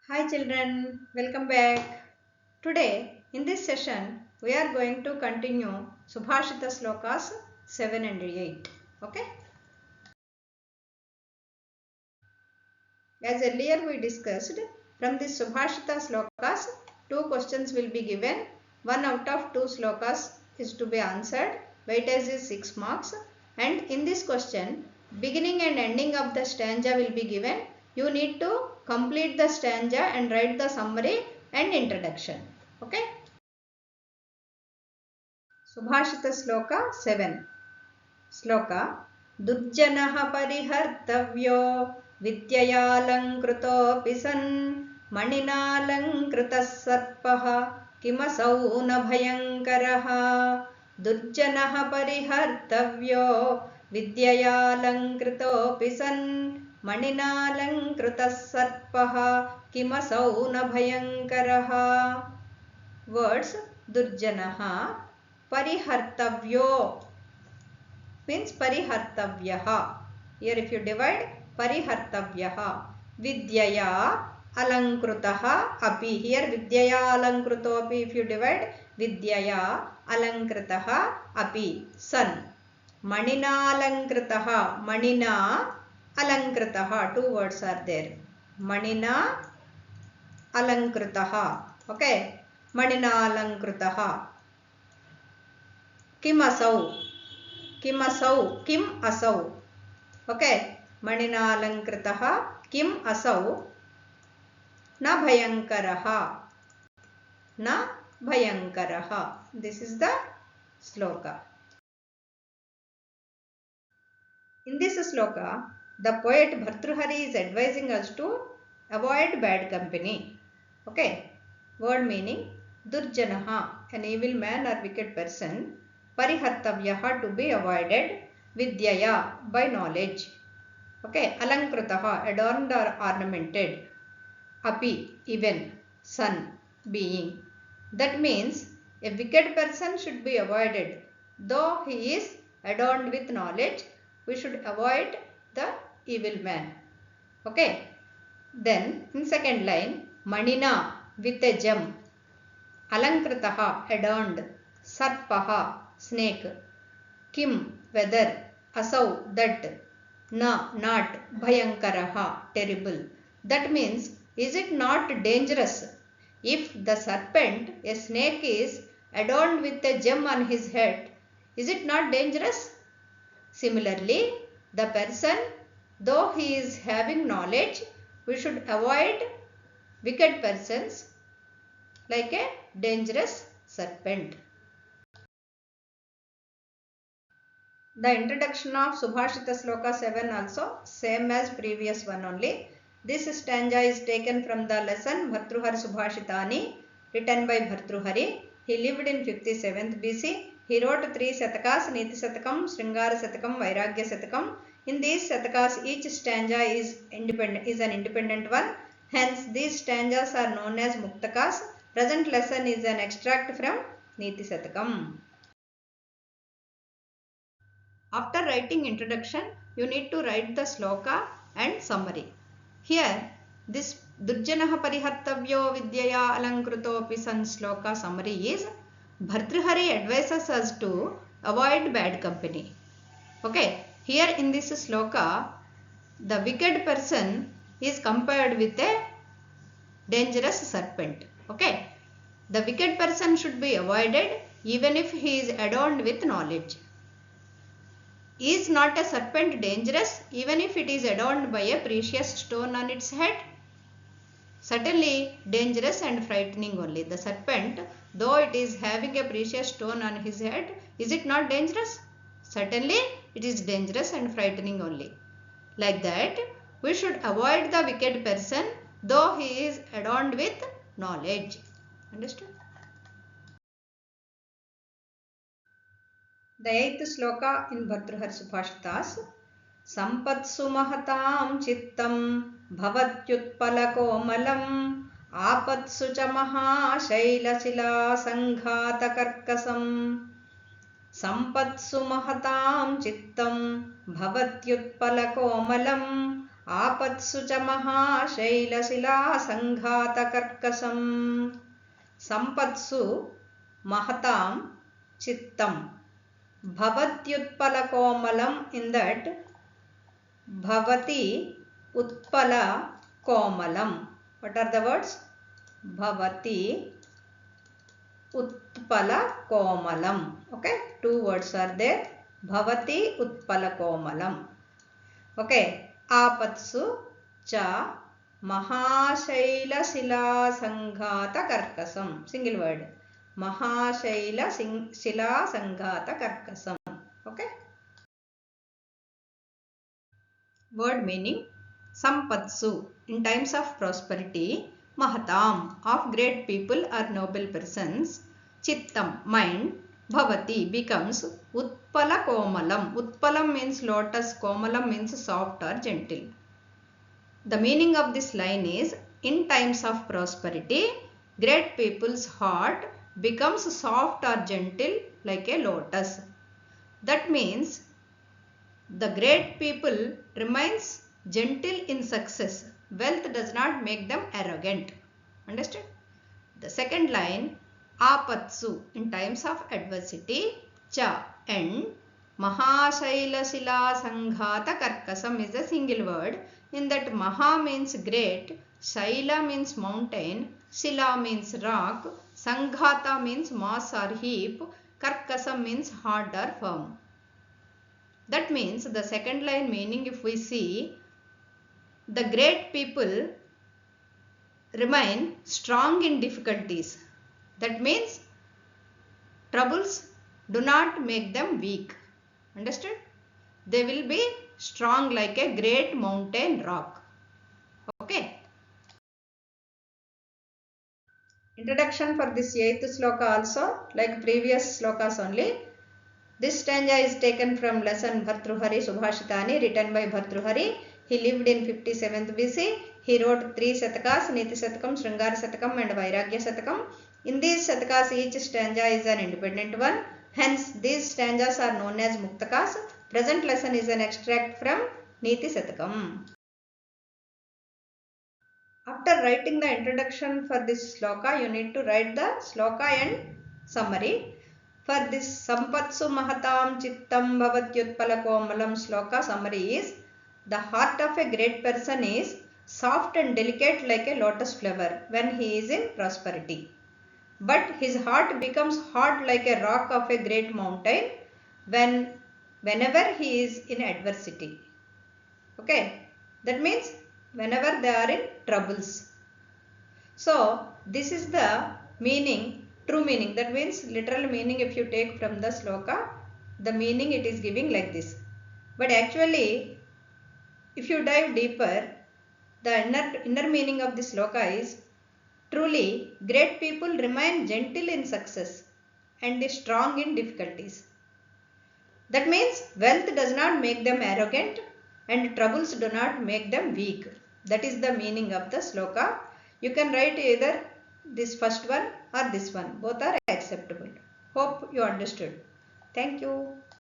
Hi children, welcome back. Today in this session we are going to continue Subhashita Slokas 7 and 8. Okay. As earlier we discussed, from this Subhashita Slokas, two questions will be given. One out of two slokas is to be answered. Weightage is 6 marks. And in this question, beginning and ending of the stanza will be given. You need to complete the stanza and write the summary and introduction. Okay. Subhashita Sloka 7. Sloka Durjanah Parihartavyo Vidyayalankritopi san Maninalankritaः sarpah Kimasau na bhayankaraha Durjanah Parihartavyo Vidyayalankritopi san Maninalankritaः sarpah Kimasau na bhayankaraha. Words Durjanaha Parihartavyo means parihartavyaha. Here if you divide parihartavyaha. Vidyaya alankrutaha api. Here vidyaya alankruto api. If you divide vidyaya alankrutaha api. San. Manina alankrutaha. Manina alankrutaha. Two words are there. Manina alankrutaha. Okay. Manina alankrutaha. Kim asau. Kim asau, kim asau. Okay. Manina alankritaha, kim asau. Na bhayankaraha. Na bhayankaraha. This is the sloka. In this sloka, the poet Bhartruhari is advising us to avoid bad company. Okay. Word meaning Durjanaha, an evil man or wicked person. Parihartavyaha, to be avoided. Vidyaya, by knowledge. Okay. Alankritaha, adorned or ornamented. Api, even. Son, being. That means a wicked person should be avoided. Though he is adorned with knowledge, we should avoid the evil man. Okay. Then in second line, Manina, with a gem. Alankritaha, adorned. Sarpaha, snake. Kim, whether. Asau, that. Na, not. Bhayankaraha, terrible. That means, is it not dangerous if the serpent, a snake, is adorned with a gem on his head? Is it not dangerous? Similarly, the person, though he is having knowledge, we should avoid wicked persons like a dangerous serpent. The introduction of Subhashita Sloka 7 also same as previous one only. This stanza is taken from the lesson Bhartruhari Subhashitani written by Bhartruhari. He lived in 57th BC. He wrote 3 Satakas, Niti Satakam, Sringara Satakam, Vairagya Satakam. In these Satakas, each stanza is an independent one. Hence, these stanzas are known as Muktakas. Present lesson is an extract from Niti Satakam. After writing introduction, you need to write the sloka and summary. Here, this Durjanaha Parihartavyo Vidyaya Alankrutopi san sloka summary is Bhartruhari advises us to avoid bad company. Okay, here in this sloka, the wicked person is compared with a dangerous serpent. Okay, the wicked person should be avoided even if he is adorned with knowledge. Is not a serpent dangerous even if it is adorned by a precious stone on its head? Certainly dangerous and frightening only. The serpent, though it is having a precious stone on his head, is it not dangerous? Certainly it is dangerous and frightening only. Like that, we should avoid the wicked person though he is adorned with knowledge. Understood? The 8th sloka in Bhartruhari Subhashitas. Sampatsu mahatam chittam bhavatyutpalakomalam apatsu cha mahashailasila sanghatakarkasam. Sampatsu mahatam chittam bhavatyutpalakomalam आपत्सु च महाशैलशिलासङ्घातकर्कशम् सम्पत्सु महतां चित्तं भवत्युत्पलकोमलम् in that bhavati utpala komalam. What are the words? Bhavati utpala komalam. Okay, two words are there. Bhavati utpala komalam. Okay, apatsu cha mahashaila shila sanghata karkasam. Single word. Mahashaila shila sanghata karkasam. Okay. Word meaning: Sampatsu, in times of prosperity, Mahatam, of great people or noble persons, Chittam, mind, Bhavati, becomes Utpala Komalam. Utpalam means lotus, Komalam means soft or gentle. The meaning of this line is: in times of prosperity, great people's heart becomes soft or gentle like a lotus. That means the great people remains gentle in success. Wealth does not make them arrogant. Understand? The second line, apatsu, in times of adversity, cha, and mahashaila shila sanghata karkasam is a single word. In that maha means great, shaila means mountain, shila means rock, sanghata means mass or heap, karkasam means hard or firm. That means the second line meaning, if we see, the great people remain strong in difficulties. That means troubles do not make them weak. Understood? They will be strong like a great mountain rock. Okay. Introduction for this 8th sloka also, like previous slokas only. This stanza is taken from lesson Bhartruhari Subhashitani, written by Bhartruhari. He lived in 57th BC. He wrote 3 Shatakas, Niti Shatakam, Sringara Shatakam and Vairagya Shatakam. In these Shatakas, each stanza is an independent one. Hence, these stanzas are known as Muktakas. Present lesson is an extract from Niti Shatakam. After writing the introduction for this sloka, you need to write the sloka and summary. For this Sampatsu Mahatam Chittam Bhavatyutpala Komalam sloka, summary is: the heart of a great person is soft and delicate like a lotus flower when he is in prosperity. But his heart becomes hard like a rock of a great mountain whenever he is in adversity. Okay, that means whenever they are in troubles. So this is the meaning, true meaning. That means literal meaning, if you take from the sloka, the meaning it is giving like this. But actually, if you dive deeper, the inner meaning of this sloka is: truly great people remain gentle in success and strong in difficulties. That means wealth does not make them arrogant and troubles do not make them weak. That is the meaning of the sloka. You can write either this first one or this one. Both are acceptable. Hope you understood. Thank you.